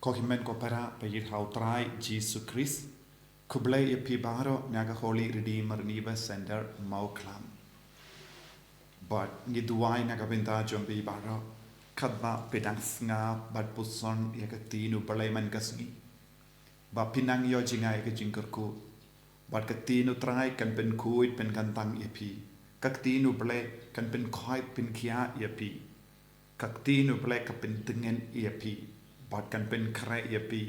Kohimen kopera payir hautrai Jesus Christ. Kublai epibaro naga Holy Redeemer Niva Center Mauklam. But ngiduai naga benta jombi baro. Kadba pedang snga bad puson yakatinu balai man kasgi. Ba pinang yo jingai ke jingkerku. Bad katinu trai kan pen kuit pen kantang epi. Kaktinu balai kan pen koi pen kia epi. Kaktinu balai ka pen tengen epi. Bad kan pen kre epi.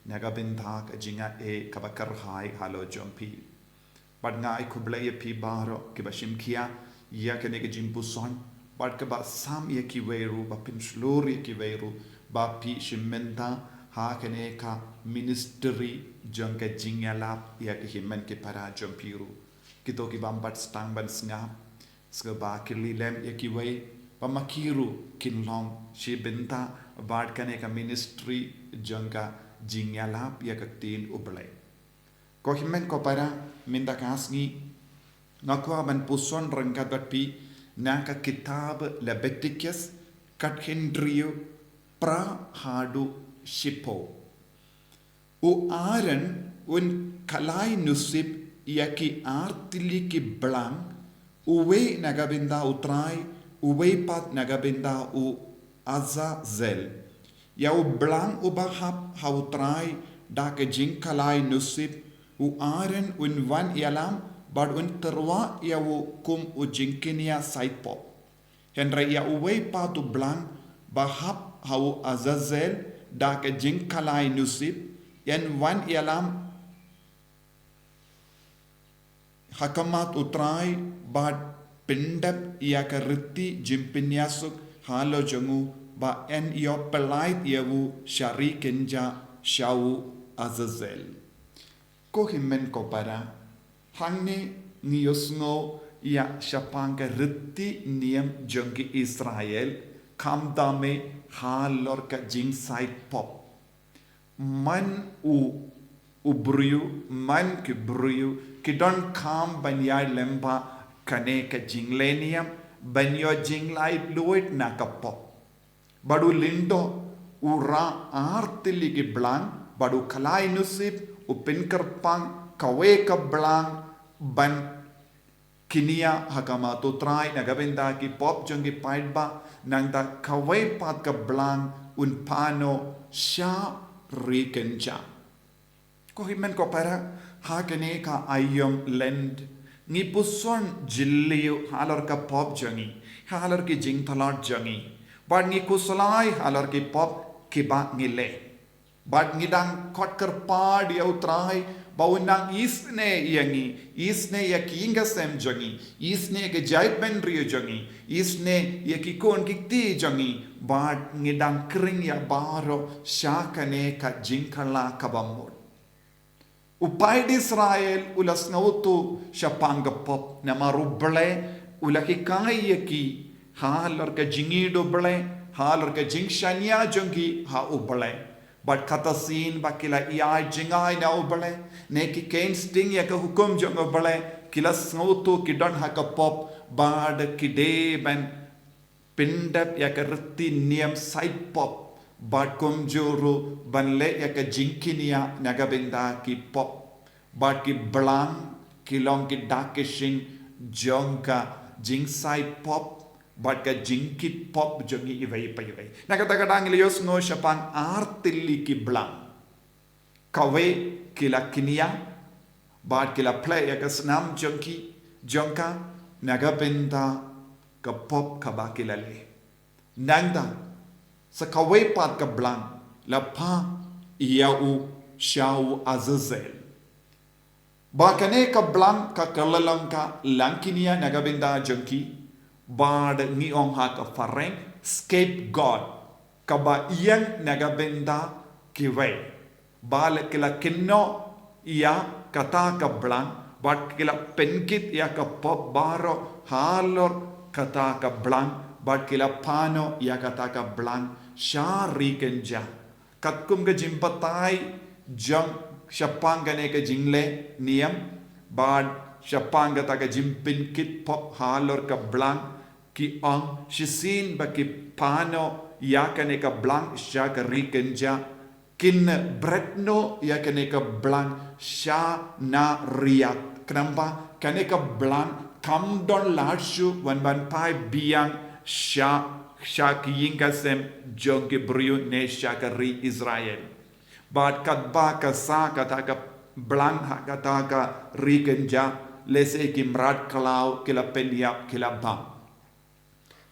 Naga benta ka jinga kabakar hai halo jompi. Bad ngai kublai epi baro kibashim kia. Ya kene ke jimpuson. Bad ka ba sam ye ki weru ba pin slur ye ki weru ba pi shimenta ha kene ka ministry jong ka jingala ya ke himen ke para jompiru kito ki bambat stang ban snga ska ba kililem ye ki we ba makiru kinlong shibenta bad kene ka ministry jong ka jingala ya ka tin uble ko himen ko para minda kasngi ngakwa ban puson rangkat bat pi Naka kitab Leviticus kat Hendrio pra hadu shipo. U Aaron un kalai nusip yaki artili ki blang uwe nagabinda utrai uwe pat nagabinda u Azazel. Ya u blang ubahap hautrai da ke jing kalai nusip u Aaron un van yalam Bad un terwa ya u kum u jinkinia side pop. Henry ya uwei patu blang bahap hau Azazel da ke jinkalai nusip yan wan ialam hakamat utrai bad pindap ya ke riti jimpinyasuk halo jongu ba en yo pelait ya u syari kenja syau Azazel. Ko himen ko para Hangni ngiyosngo ya syapangka reti niam jongki Israel kamdame halor ka jingsai pop. Man ubruyu man ki bruyu kidon kam banyai lemba kane ka jinglenium banyo jinglai luit na ka pop. Badu lindo ura artili ki blang badu kalai nusip upinkerpang kawe ka blang ban kinia hakama to try nagabenda ki pop jongi paidba nang da kawai pat ka blang un pano sha rikenja ko himen ko para hakene ka ayom lend ngi puson jilliu halor ka pop jongi halor ki jing thalat jongi bad ngi kuslai halor ki pop ki ba ngile bad ngidang kot kerpad ya utrai Baunang isne isne ya kinga sem jongi, isne ke jaitben rio jongi, isne ya kikon kikti jongi, bad ngidang kring ya baro syakane ka jinkala kabamod. Upay di Israel ulas ngautu syapanga pop na maruble ulakikai yaki halor ka jingido ble, halor ka jingshanya jongi ha uble. But katasin bakila iai jingai na ubale neki kain sting ya ka hukum jong ubale kila snautu kidon haka pop bad kide ban pindap ya ka reti niam side pop bad komjuru banle ya ka jinkinia nagabenda ki pop bad ki blang kilong ki dakishing jongka jingsai pop Bad ka jingkit pop jongi iway pa iway. Nakata-kadang iliyos ngo siya pang artili ki blang. Kawe kila kinia. Bad kila play ya ka snam jonki. Jonka nagabenda ka pop ka ba kilale. Nangda sa kawe pat ka blang. Lapa iyau syau Azazel. Bakane ka blang ka kalalang ka langkinia nagabenda jonki. Bad ni ong ha ka fareng scapegoat kaba iyang nagabenda kiway bal kila kinno iya kata ka blang bad kila penkit ya ka pop baro halor kata ka blang bad kila pano ya kata ka blang syari kenja katkum ka jimpatai jang syapangane ka jingle niam bad syapanga ta ka jimpin kit pop halor ka blang ki ang shisin ba ki pano ya ka ne ka blank siya ka rikenja kin bretno ya kaneka blang sha na riak. Kenapa? Kaneka blang kam don larshu wan ban pai biang sha kiyingasem jogi brio ne shakari Israel. But kadba ka sa kataka blang ha kataka rigenja lese kimrat kalau kila peniap kila bam.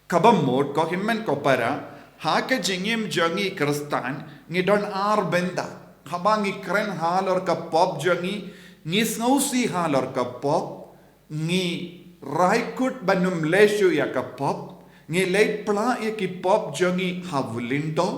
Kabamot ko himmen ko para haka jingim jangi kristan ngidon ar benda habangi kren halor ka pop jangi ngisngausi halor ka pop ngi raikut banum leshu ya ka pop ngi leit pla ya ki pop jangi havulindo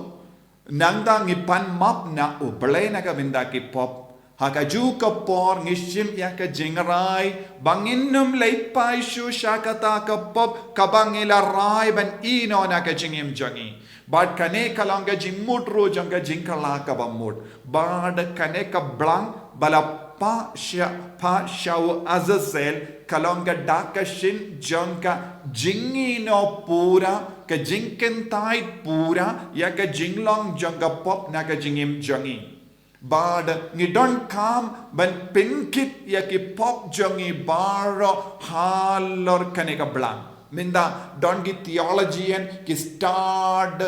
nangda ngi pan map na uble na ka benda ki pop hakaju ka por ngishim ya ka jingrai banginum leit pai shu shakata ka pop kabangila rai ban ino na ka jingim jangi bad kane kalanga jingmut ro janga jingkala ka bamut bad kane ka blang bala pa shau Azazel kalanga daka shin jangka jingino pura ka jingkentai pura ya ka jinglong janga pop na ka jingim jangi bad ngidon kam ban pinkit ya ki pop jangi baro halor kane ka blang minda don't get theology and ki start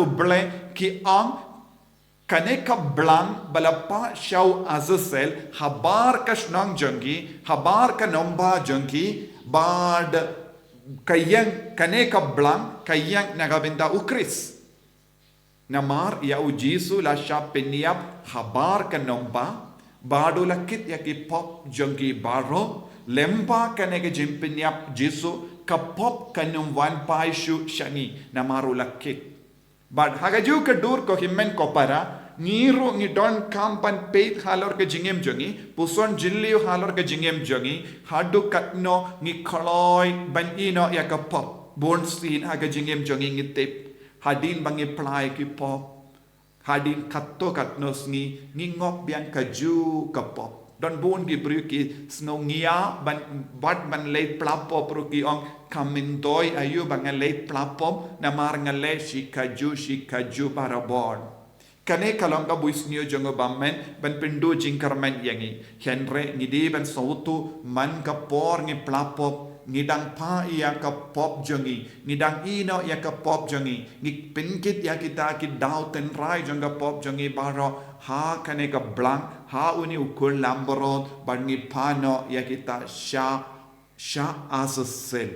uble ki ang kaneka blang balapa shau Azazel habar ka shnang jangi habar ka nomba jangi bad kayang kaneka blang kayang nagabinda ukris namar ya ujisu la sha peniap habar ka nomba bado lakit ya ki pop jangi baro lempa kanega jimpinyap jisu kapop kanum wan paishu shangi namaru lakit but hagaju ka dur ko himmen ko para niru ngidon kampan peit halor ke jingem jangi puson jilliu halor ke jingem jangi hadu katno ngi kholoi ban ino ya ka pop bon sin haga jingem jangi ngitip hadin bangi plai ki pop hadin katto katnos ngi ngop biang kaju ka pop don bon gi bruki snongia ban leit plapo pruki ong kamindoi ayu bang leit plapo namar ngale shikaju barabon kane kalonga buisnio jongo bammen ban pendo jingkarmen yangi henre ngidi ban sautu man kapor ngi plapo ngidang pa iya ka pop jongi ngidang ino ya ka pop jongi ngi pinkit ya kita ki dauten rai jonga pop jongi baro ha kane ka blang ha uni ukul lamborot bangi pano ya kita sha Azazel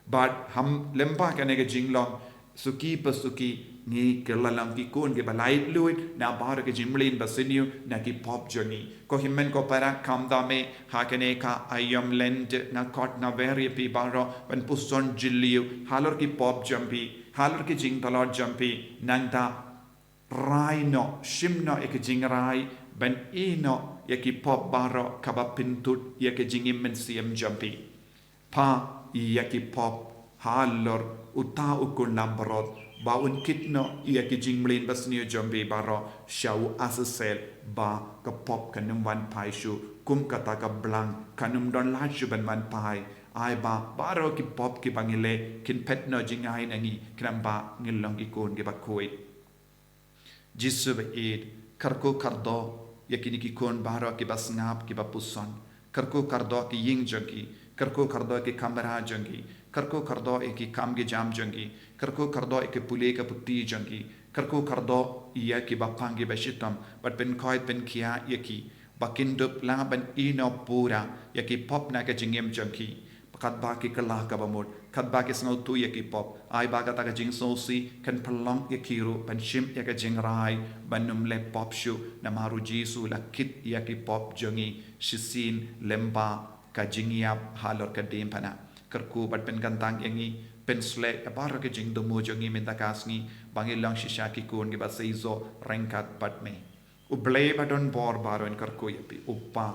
but ham lempa kane ka jinglong suki pasuki ni kelalang ki kun ke Laitluid na bar ke Jingmlien Baniew na ki pop jongi ko himmen ko para kamda me hakane ka ayam lend na kot na very pi baro ban puson jilliu halor ki pop jampi halor ki jingtalor jampi nangta raino shimno ek jingrai ban ino ya ki pop baro kaba pintut ya ke jingim men siam jampi pa ya ki pop halor uta ukun lambrot baun kitno ia ki Jingmlien Baniew jambi baro shau Azazel ba ka pop kanum wan pai shu kum kata ka blang kanum don la shu ban wan pai ai ba baro ki pop ki bangile kin petno jingai nangi kramba ngilong ikon ki bakoit jisu be id karko kardo yakini ki kon baro ki basngap ki bapuson karko kardo ki ying jangi karko kardo ki kamera jangi karko kardo ki kamge jam jangi karko kardo ke pule ka putti jangi karko kardo iya ki bapangi bashitam but ben koit ben kia yaki bakindup la ban ino pura yaki pop na ka jingem jangi pakat ba ki kalah ka bamut kat ba ki snau tu yaki pop ai ba ka ta ka jing sosi kan pelong yaki ru ban shim yaka jingrai banum le pop shu na maru jisu la kit yaki pop jangi shisin lemba ka jingiap halor ka dempana karku bat pen kantang yangi pensle apara ke jing domo jangi mentakasni bangilang shisha ki kun ge baseizo rengkat batme uble badon bor baron karku yapi uppa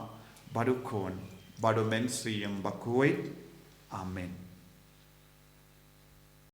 badukon bado mensi yang bakoi amen.